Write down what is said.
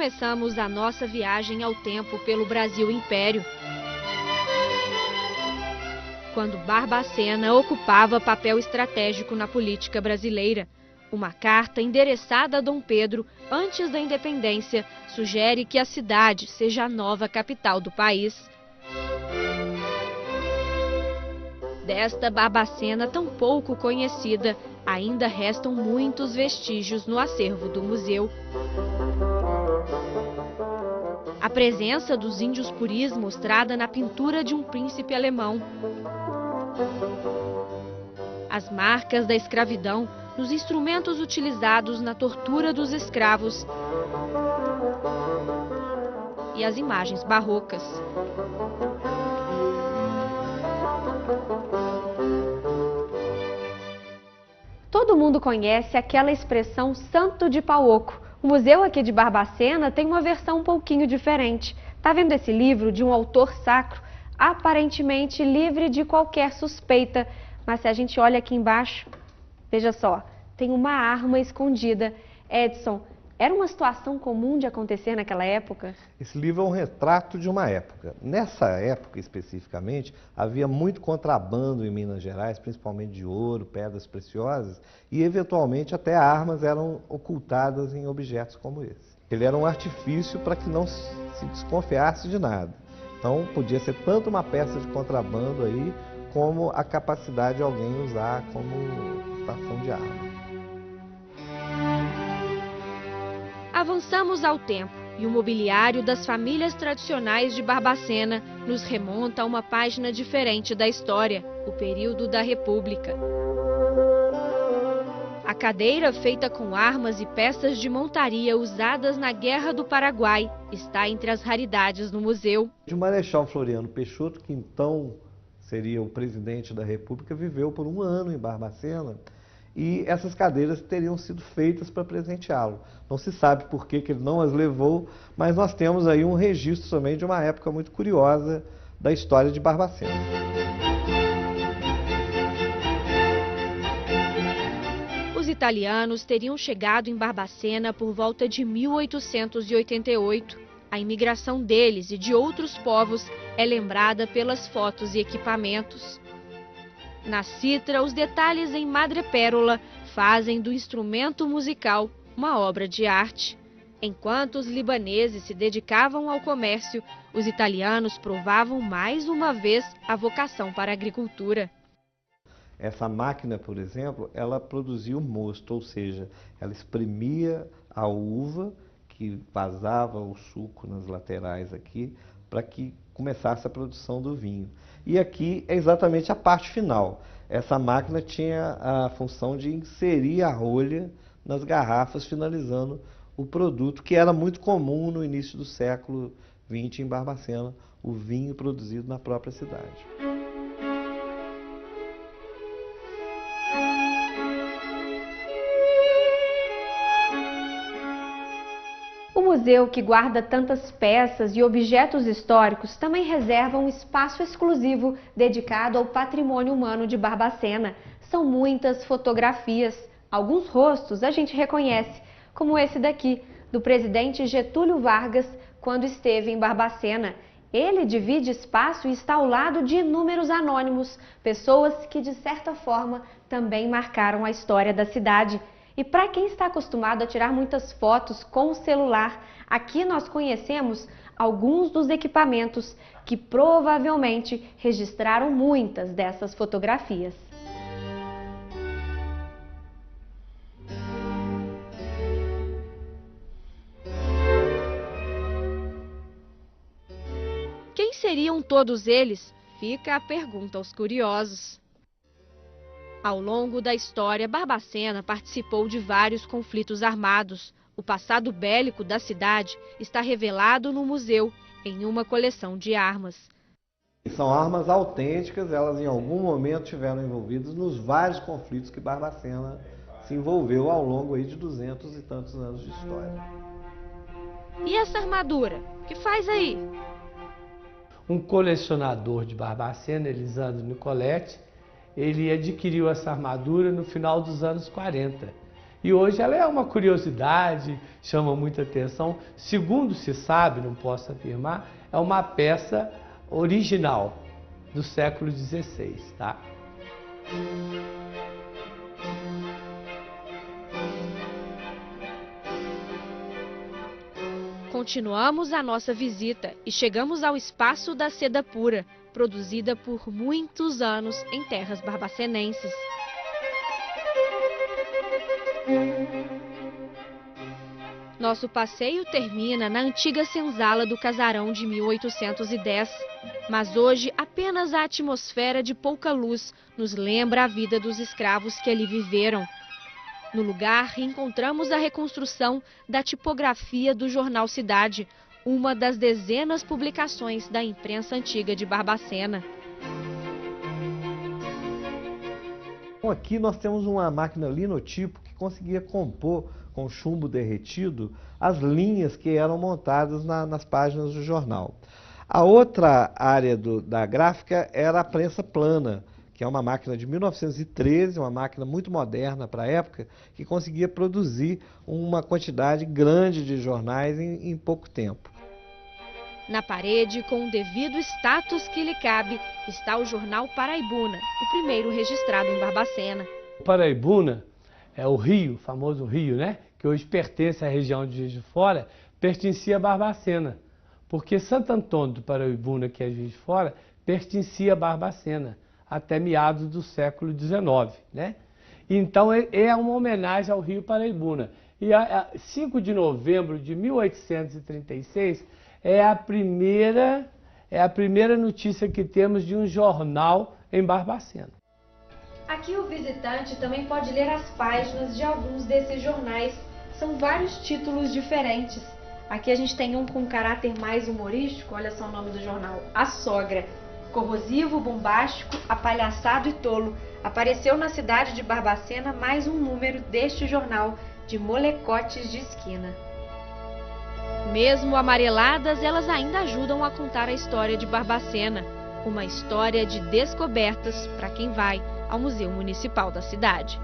começamos a nossa viagem ao tempo pelo Brasil Império, quando Barbacena ocupava papel estratégico na política brasileira. Uma carta endereçada a Dom Pedro antes da independência sugere que a cidade seja a nova capital do país. Desta Barbacena tão pouco conhecida, ainda restam muitos vestígios no acervo do museu. A presença dos índios puris mostrada na pintura de um príncipe alemão. As marcas da escravidão nos instrumentos utilizados na tortura dos escravos e as imagens barrocas. Todo mundo conhece aquela expressão santo de pau oco. O museu aqui de Barbacena tem uma versão um pouquinho diferente. Tá vendo esse livro de um autor sacro, aparentemente livre de qualquer suspeita, mas se a gente olha aqui embaixo, veja só, tem uma arma escondida. Edson, era uma situação comum de acontecer naquela época? Esse livro é um retrato de uma época. Nessa época, especificamente, havia muito contrabando em Minas Gerais, principalmente de ouro, pedras preciosas, e, eventualmente, até armas eram ocultadas em objetos como esse. Ele era um artifício para que não se desconfiasse de nada. Então, podia ser tanto uma peça de contrabando aí, como a capacidade de alguém usar como estação de arma. Avançamos ao tempo e o mobiliário das famílias tradicionais de Barbacena nos remonta a uma página diferente da história, o período da República. A cadeira feita com armas e peças de montaria usadas na Guerra do Paraguai está entre as raridades no museu. O Marechal Floriano Peixoto, que então seria o presidente da República, viveu por um ano em Barbacena. E essas cadeiras teriam sido feitas para presenteá-lo. Não se sabe por que ele não as levou, mas nós temos aí um registro também de uma época muito curiosa da história de Barbacena. Os italianos teriam chegado em Barbacena por volta de 1888. A imigração deles e de outros povos é lembrada pelas fotos e equipamentos. Na citra, os detalhes em madrepérola fazem do instrumento musical uma obra de arte. Enquanto os libaneses se dedicavam ao comércio, os italianos provavam mais uma vez a vocação para a agricultura. Essa máquina, por exemplo, ela produzia o mosto, ou seja, ela espremia a uva, que vazava o suco nas laterais aqui, para que começasse a produção do vinho. E aqui é exatamente a parte final. Essa máquina tinha a função de inserir a rolha nas garrafas, finalizando o produto, que era muito comum no início do século XX em Barbacena, o vinho produzido na própria cidade. O museu, que guarda tantas peças e objetos históricos, também reserva um espaço exclusivo dedicado ao patrimônio humano de Barbacena. São muitas fotografias. Alguns rostos a gente reconhece, como esse daqui, do presidente Getúlio Vargas, quando esteve em Barbacena. Ele divide espaço e está ao lado de inúmeros anônimos, pessoas que, de certa forma, também marcaram a história da cidade. E para quem está acostumado a tirar muitas fotos com o celular, aqui nós conhecemos alguns dos equipamentos que provavelmente registraram muitas dessas fotografias. Quem seriam todos eles? Fica a pergunta aos curiosos. Ao longo da história, Barbacena participou de vários conflitos armados. O passado bélico da cidade está revelado no museu, em uma coleção de armas. São armas autênticas, elas em algum momento estiveram envolvidas nos vários conflitos que Barbacena se envolveu ao longo aí de 200 e tantos anos de história. E essa armadura? O que faz aí? Um colecionador de Barbacena, Elisandro Nicoletti, ele adquiriu essa armadura no final dos anos 40. E hoje ela é uma curiosidade, chama muita atenção. Segundo se sabe, não posso afirmar, é uma peça original do século XVI, tá? Continuamos a nossa visita e chegamos ao Espaço da Seda Pura, produzida por muitos anos em terras barbacenenses. Nosso passeio termina na antiga senzala do casarão de 1810, mas hoje apenas a atmosfera de pouca luz nos lembra a vida dos escravos que ali viveram. No lugar, encontramos a reconstrução da tipografia do jornal Cidade, uma das dezenas publicações da imprensa antiga de Barbacena. Aqui nós temos uma máquina linotipo que conseguia compor com chumbo derretido as linhas que eram montadas nas páginas do jornal. A outra área da gráfica era a prensa plana, que é uma máquina de 1913, uma máquina muito moderna para a época, que conseguia produzir uma quantidade grande de jornais em pouco tempo. Na parede, com o devido status que lhe cabe, está o jornal Paraibuna, o primeiro registrado em Barbacena. O Paraibuna é o rio, o famoso rio, né? Que hoje pertence à região de Juiz de Fora, pertencia a Barbacena. Porque Santo Antônio do Paraibuna, que é Juiz de Fora, pertencia a Barbacena, até meados do século XIX, né? Então é uma homenagem ao rio Paraibuna. E a 5 de novembro de 1836 é a primeira notícia que temos de um jornal em Barbacena. Aqui o visitante também pode ler as páginas de alguns desses jornais. São vários títulos diferentes. Aqui a gente tem um com caráter mais humorístico, olha só o nome do jornal, A Sogra. Corrosivo, bombástico, apalhaçado e tolo. Apareceu na cidade de Barbacena mais um número deste jornal de molecotes de esquina. Mesmo amareladas, elas ainda ajudam a contar a história de Barbacena. Uma história de descobertas para quem vai ao Museu Municipal da cidade.